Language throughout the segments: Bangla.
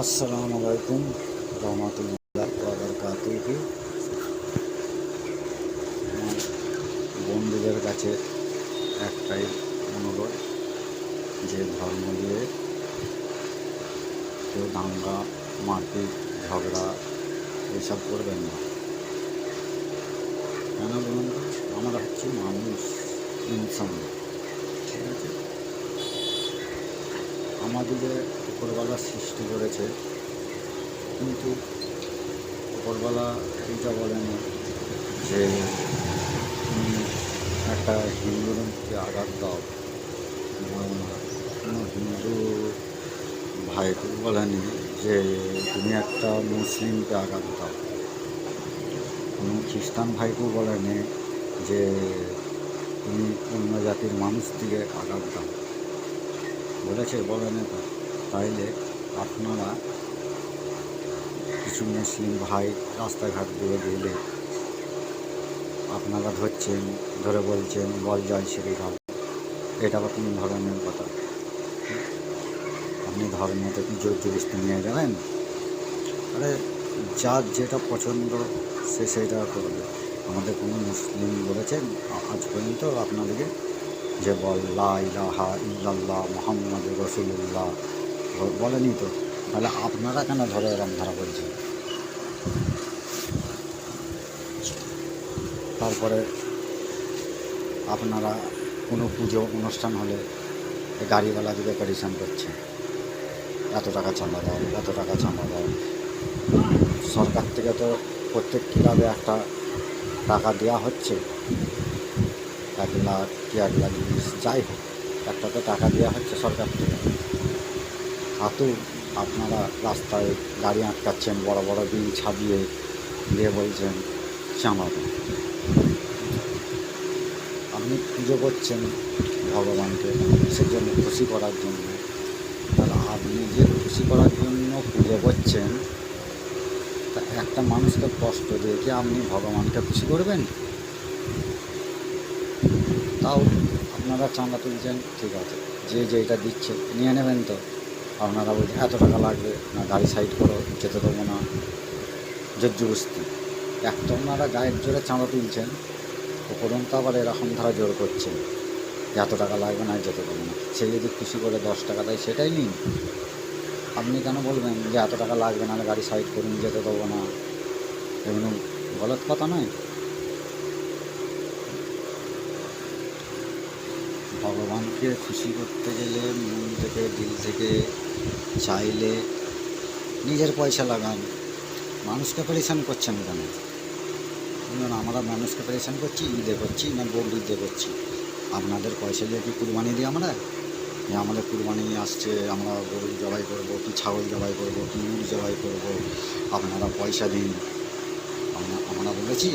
আসসালামু আলাইকুম রহমতুল্লাহ বারাকাতুহু। আমার বন্ধুদের কাছে একটাই অনুরোধ যে ধর্ম দিয়ে কেউ দাঙ্গা মারপিট ঝগড়া এইসব করবেন না। কেন বলুন তো, আমরা হচ্ছি মানুষ, ইনসান, ঠিক আছে? আমাদের উপরওয়ালা সৃষ্টি করেছে, কিন্তু উপরওয়ালা এইটা বলেন যে তুমি একটা হিন্দুকে আঘাত দাও, কোনো হিন্দু ভাইকে বলেনি যে তুমি একটা মুসলিমকে আঘাত দাও, কোনো খ্রিস্টান ভাইকেও বলেনি যে তুমি অন্য জাতির মানুষটিকে আঘাত দাও, বলেনি তো? তাইলে আপনারা কিছু মুসলিম ভাই রাস্তাঘাট দিয়ে গেলে আপনারা ধরে বলছেন বল জয় শ্রীরাম। এটা বা কোন ধরনের কথা? আপনি ধর্মতে কি জোর জবরদস্তি নিয়ে যাবেন? আরে যার যেটা পছন্দ সে সেটা করবে। আমাদের কোনো মুসলিম বলেছেন আজ পর্যন্ত আপনাদেরকে যে বল লা ইলাহা ইল্লাল্লাহ মুহাম্মাদুর রাসূলুল্লাহ? বলেনি তো? তাহলে আপনারা কেন ধরে এরম ধারা বলছেন? তারপরে আপনারা কোনো পুজো অনুষ্ঠান হলে গাড়িওয়ালাদিকে পরেশান করছে, এত টাকা চাঁদা দাও, এত টাকা চাঁদা দাও। সরকার থেকে তো প্রত্যেক ক্লাবে একটা টাকা দেওয়া হচ্ছে, 1 লাখ কি 1,20,000 যাই হোক, একটা তো টাকা দেওয়া হচ্ছে সরকার থেকে। তাতেও আপনারা রাস্তায় গাড়ি আটকাচ্ছেন, বড় বড় বিল ছাপিয়ে দিয়ে বলছেন চাঁদা দাও। আপনি পুজো করছেন ভগবানকে, সেজন্য খুশি করার জন্য। তাহলে আপনি যে খুশি করার জন্য পুজো করছেন, তা একটা মানুষকে কষ্ট দিয়ে কি আপনি ভগবানকে খুশি করবেন? তাও আপনারা চাঁদা তুলছেন, ঠিক আছে, যে যেটা দিচ্ছে নিয়ে নেবেন তো। আপনারা বলছেন এত টাকা লাগবে না, গাড়ি সাইড করো, যেতে দেবো না, জোরজবস্তি। এক তো আপনারা গায়ের জোরে চাঁদা তুলছেন, উপরন্তু আবার এরকম ধারা জোর করছেন এত টাকা লাগবে না, যেতে দেবো না। সে যদি খুশি করে 10 টাকা দেয় সেটাই নিন। আপনি কেন বলবেন যে এত টাকা লাগবে না, গাড়ি সাইড করুন, যেতে দেবো না? এগুলো গলত কথা নয়। ভগবানকে খুশি করতে গেলে মন থেকে, দিল থেকে চাইলে নিজের পয়সা লাগান। মানুষকে পরেশান করছেন কেন? বলুন, আমরা মানুষকে পরেশান করছি, ঈদে করছি না বকরিদে করছি? আপনাদের পয়সা দিয়ে কি কুরবানি দিই আমরা? যে আমাদের কুরবানি আসছে, আমরা গরু জবাই করবো, কি ছাগল জবাই করবো, কি উট জবাই করবো, আপনারা পয়সা দিন। আমরা বলেছি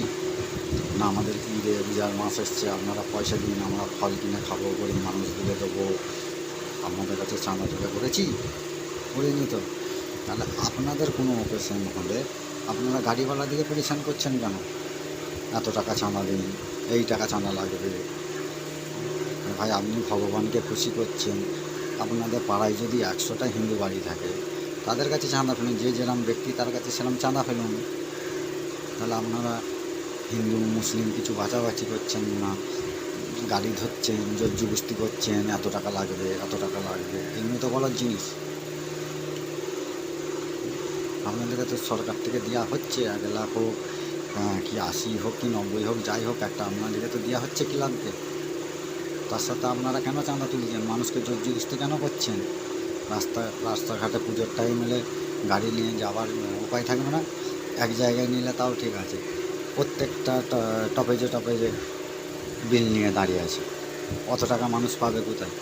না আমাদের ঈদে রোজার মাস এসছে, আপনারা পয়সা দিন, আমরা ফল কিনে খাবো, গরিব মানুষগুলো দেবো। আপনাদের কাছে চাঁদা তুলে করিনি তো? তাহলে আপনাদের কোনো অকেশন হলে আপনারা গাড়িওয়ালা দিয়ে পরেশান করছেন কেন? এত টাকা চাঁদা দিন, এই টাকা চাঁদা লাগবে। ভাই, আপনি ভগবানকে খুশি করছেন। আপনাদের পাড়ায় যদি 100টা হিন্দু বাড়ি থাকে, তাদের কাছে চাঁদা ফেলুন, যে যেরম ব্যক্তি তার কাছে সেরম চাঁদা ফেলুন। তাহলে আপনারা হিন্দু মুসলিম কিছু বাছাবাছি করছেন না, গাড়ি ধরছেন, জোরজবস্তি করছেন, এত টাকা লাগবে, এত টাকা লাগবে। এগুলো তো বলার জিনিস। আপনাদেরকে তো সরকার থেকে দেওয়া হচ্ছে 1 লাখ হোক, কি 80 হোক কি 90 হোক, যাই হোক, একটা আপনাদেরকে তো দেওয়া হচ্ছে ক্লাবকে। তার সাথে আপনারা কেন চাঁদা তুলছেন? মানুষকে জোরজবস্তি কেন করছেন? রাস্তাঘাটে পুজোর টাইম এলে গাড়ি নিয়ে যাওয়ার উপায় থাকবে না। এক জায়গায় নিলে তাও ঠিক আছে, প্রত্যেকটা টপেজে বিল নিয়ে দাঁড়িয়ে আছে। অত টাকা মানুষ পাবে কোথায়?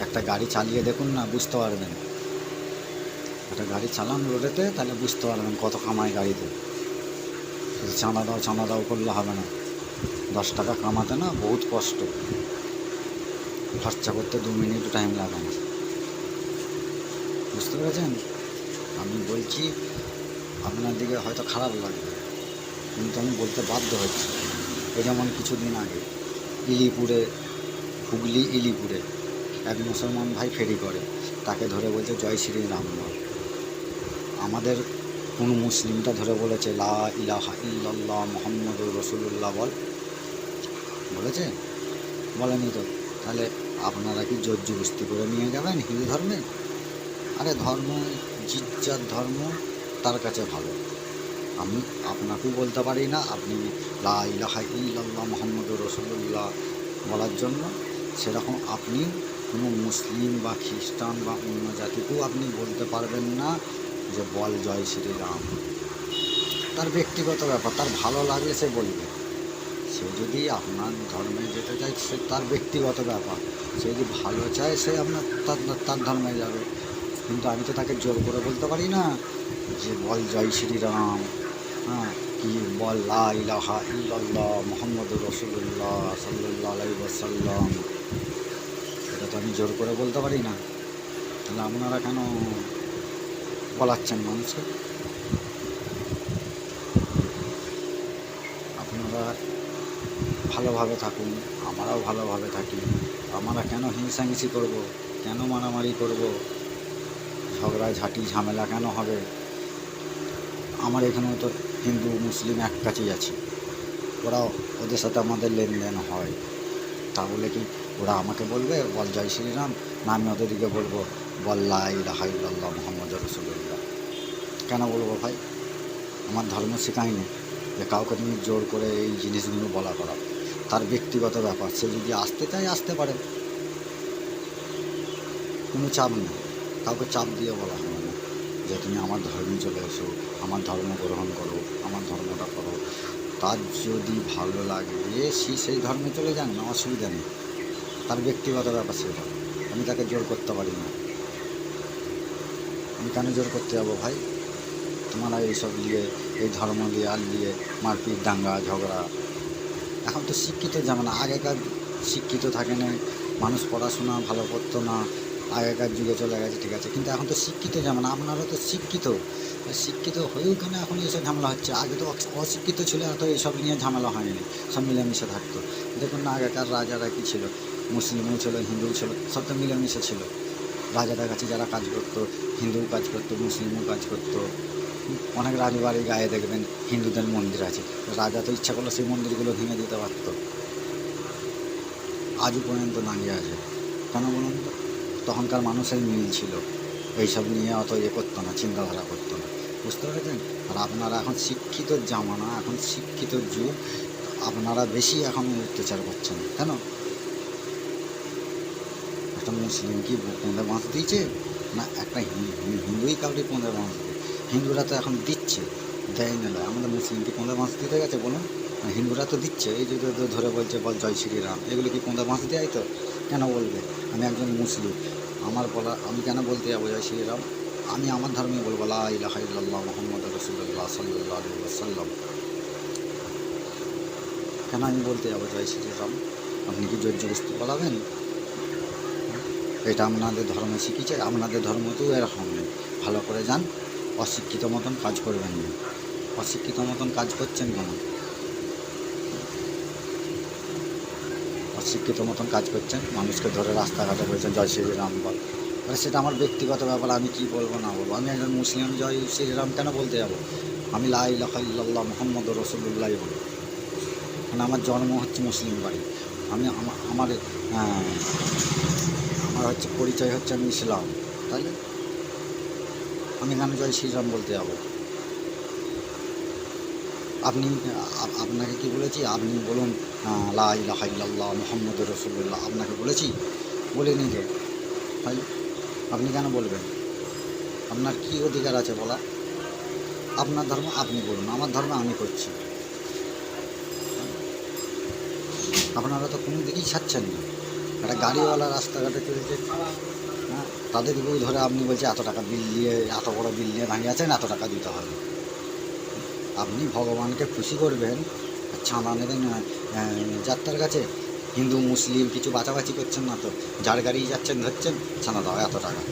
একটা গাড়ি চালিয়ে দেখুন না, বুঝতে পারবেন। একটা গাড়ি চালান রোডেতে, তাহলে বুঝতে পারবেন কত কামায় গাড়িতে। শুধু চাঁদা দাও করলে হবে না। 10 টাকা কামাতে না বহুত কষ্ট, খরচা করতে 2 মিনিট টাইম লাগে না। বুঝতে পেরেছেন? আমি বলছি, আপনার দিকে হয়তো খারাপ লাগবে, কিন্তু আমি বলতে বাধ্য হচ্ছি। এই যেমন কিছুদিন আগে হুগলি ইলিপুরে এক মুসলমান ভাই ফেরি করে, তাকে ধরে বলছে জয় শ্রীরাম বল। আমাদের কোনো মুসলিমটা ধরে বলেছে লা ইলাহা ইল্লাল্লাহ মুহাম্মাদুর রাসূলুল্লাহ বলেছে? বলেনি তো। তাহলে আপনারা কি জোর জবরদস্তি করে নিয়ে যাবেন হিন্দু ধর্মে? আরে ধর্ম, যার ধর্ম তার কাছে ভালো। আমি আপনাকেও বলতে পারি না আপনি লা ইলাহা ইল্লাল্লাহ মুহাম্মাদুর রাসূলুল্লাহ বলার জন্য, সেরকম আপনি কোনো মুসলিম বা খ্রিস্টান বা অন্য জাতিকেও আপনি বলতে পারবেন না যে বল জয় শ্রীরাম। তার ব্যক্তিগত ব্যাপার, তার ভালো লাগলে সে বলবে। সে যদি আপনার ধর্মে যেতে চায় সে তার ব্যক্তিগত ব্যাপার, সে যদি ভালো চায় সে আপনার তার ধর্মে যাবে। কিন্তু আমি তো তাকে জোর করে বলতে পারি না যে বল জয় শ্রীরাম, হ্যাঁ, কি বল লা ইলাহা ইল্লাল্লাহ মুহাম্মাদুর রাসূলুল্লাহ সাল্লাল্লাহু আলাইহি ওয়াসাল্লাম। এটা তো আমি জোর করে বলতে পারি না। তাহলে আপনারা কেন বলাচ্ছেন মানুষকে? আপনারা ভালোভাবে থাকুন, আমরাও ভালোভাবে থাকি। আমরা কেন হিংসাহিংসি করব, কেন মারামারি করব, ঝগড়াঝাটি ঝামেলা কেন হবে? আমার এখানেও তো হিন্দু মুসলিম এক কাছেই আছে, ওদের সাথে আমাদের লেনদেন হয়। তা বলে কি ওরা আমাকে বলবে বল জয় শ্রীরাম, না আমি ওদেরকে বলবো বল লা ইলাহা ইল্লাল্লাহ মুহাম্মাদুর রাসূলুল্লাহ? কেন বলবো ভাই? আমার ধর্ম শেখায়নি যে কাউকে তুমি জোর করে এই জিনিসগুলো বলা করা। তার ব্যক্তিগত ব্যাপার, সে যদি আসতে চায় আসতে পারে, কোনো চাপ নেই। কাউকে চাপ দিয়ে বলা হবে না যে তুমি আমার ধর্মে চলে এসো, আমার ধর্ম গ্রহণ করো, আমার ধর্মটা করো। তার যদি ভালো লাগে সে সেই ধর্মে চলে যান না, অসুবিধা নেই। তার ব্যক্তিগত ব্যাপার সেটা, আমি তাকে জোর করতে পারি না। আমি কেন জোর করতে যাবো ভাই? তোমরা এইসব নিয়ে, এই ধর্ম নিয়ে আর নিয়ে মারপিট দাঙ্গা ঝগড়া। এখন তো শিক্ষিত জামানা, আগেকার শিক্ষিত থাকে না, মানুষ পড়াশোনা ভালো করতো না, আগেকার যুগে চলে গেছে ঠিক আছে, কিন্তু এখন তো শিক্ষিত জামানা। আপনারা তো শিক্ষিত, শিক্ষিত হয়েও কেন এখন এইসব ঝামেলা হচ্ছে? আগে তো অশিক্ষিত ছিল, এত এইসব নিয়ে ঝামেলা হয়নি, সব মিলেমিশে থাকতো। দেখুন না আগেকার রাজারা কী ছিল, মুসলিমও ছিল হিন্দুও ছিল, সব তো মিলেমিশে ছিল। রাজাদের কাছে যারা কাজ করতো, হিন্দুও কাজ করতো মুসলিমও কাজ করতো। অনেক রাজবাড়ির গায়ে দেখবেন হিন্দুদের মন্দির আছে, রাজা তো ইচ্ছা করলে সেই মন্দিরগুলো ভেঙে দিতে পারত। আজও পর্যন্ত দাঁড়িয়ে আছে। কেন বলুন তো? তখনকার মানুষের মিল ছিল, এইসব নিয়ে অত করতো না, চিন্তাধারা করতো না। বুঝতে পেরেছেন? আর আপনারা এখন শিক্ষিত জামানা, এখন শিক্ষিত যুগ, আপনারা বেশি এখন অত্যাচার করছেন। কেন? একটা মুসলিম কি পোঁদে বাঁশ দিয়েছে? না একটা হিন্দুই কাউকে পোঁদে বাঁশ দেয়? হিন্দুরা তো এখন দিচ্ছে, দেয় না। আমাদের মুসলিম কি পোঁদে বাঁশ দিতে গেছে বলুন? হিন্দুরা তো দিচ্ছে, এই যে ধরে বলছে বল জয় শ্রীরাম, এগুলো কি পোঁদে বাঁশ দেয়? তো কেন বলবে? আমি একজন মুসলিম, আমার বলা, আমি কেন বলতে যাবো জয় শ্রীরাম? আমি আমার ধর্মে বলবো লা ইলাহা ইল্লাল্লাহ মুহাম্মাদুর রাসূলুল্লাহ সাল্লাল্লাহু আলাইহি ওয়াসাল্লাম। কেন আমি বলতে যাবো জয় শ্রীরাম? আপনি কি জোর জবরদস্তি বলাবেন? এটা আপনাদের ধর্ম শিখিয়েছে, আপনাদের ধর্মতেও এরকম নেই। ভালো করে যান, অশিক্ষিত মতন কাজ করবেন না। অশিক্ষিত মতন কাজ করছেন কেন? অশিক্ষিত মতন কাজ করছেন, মানুষকে ধরে রাস্তাঘাটে বলছেন জয় শ্রীরাম বল। সেটা আমার ব্যক্তিগত ব্যাপার, আমি কি বলবো না বলবো। আমি একজন মুসলিম, জয় শ্রীরাম কেন বলতে যাবো? আমি লা ইলাহা ইল্লাল্লাহ মুহাম্মাদুর রাসূলুল্লাহ বলবো। মানে আমার জন্ম হচ্ছে মুসলিম বাড়ি, আমি আমার আমার হচ্ছে পরিচয় হচ্ছে আমি ইসলাম, তাহলে আমি কেন জয় শ্রীরাম বলতে যাবো? আপনি আপনাকে কি বলেছি? আপনি বলুন লা ইলাহা ইল্লাল্লাহ মুহাম্মাদুর রাসূলুল্লাহ, আপনাকে বলেছি? বলিনি তো। তাই আপনি কেন বলবেন? আপনার কি অধিকার আছে বলা? আপনার ধর্ম আপনি বলুন, আমার ধর্ম আমি করছি। আপনারা তো কোনো দিকেই ছাড়ছেন না। একটা গাড়িওয়ালা রাস্তাঘাটে চলছে, হ্যাঁ, তাদেরকেও ধরে আপনি বলছে এত টাকা বিল দিয়ে, এত বড় বিল নিয়ে দাঁড়িয়ে আছেন, এত টাকা দিতে হবে। আপনি ভগবানকে খুশি করবেন, চাঁদা নেবেন যাত্রার কাছে, হিন্দু মুসলিম কিছু বাঁচাবাচি করছেন না তো, যার গাড়ি যাচ্ছেন ধরছেন চাঁদা দাও এত টাকা।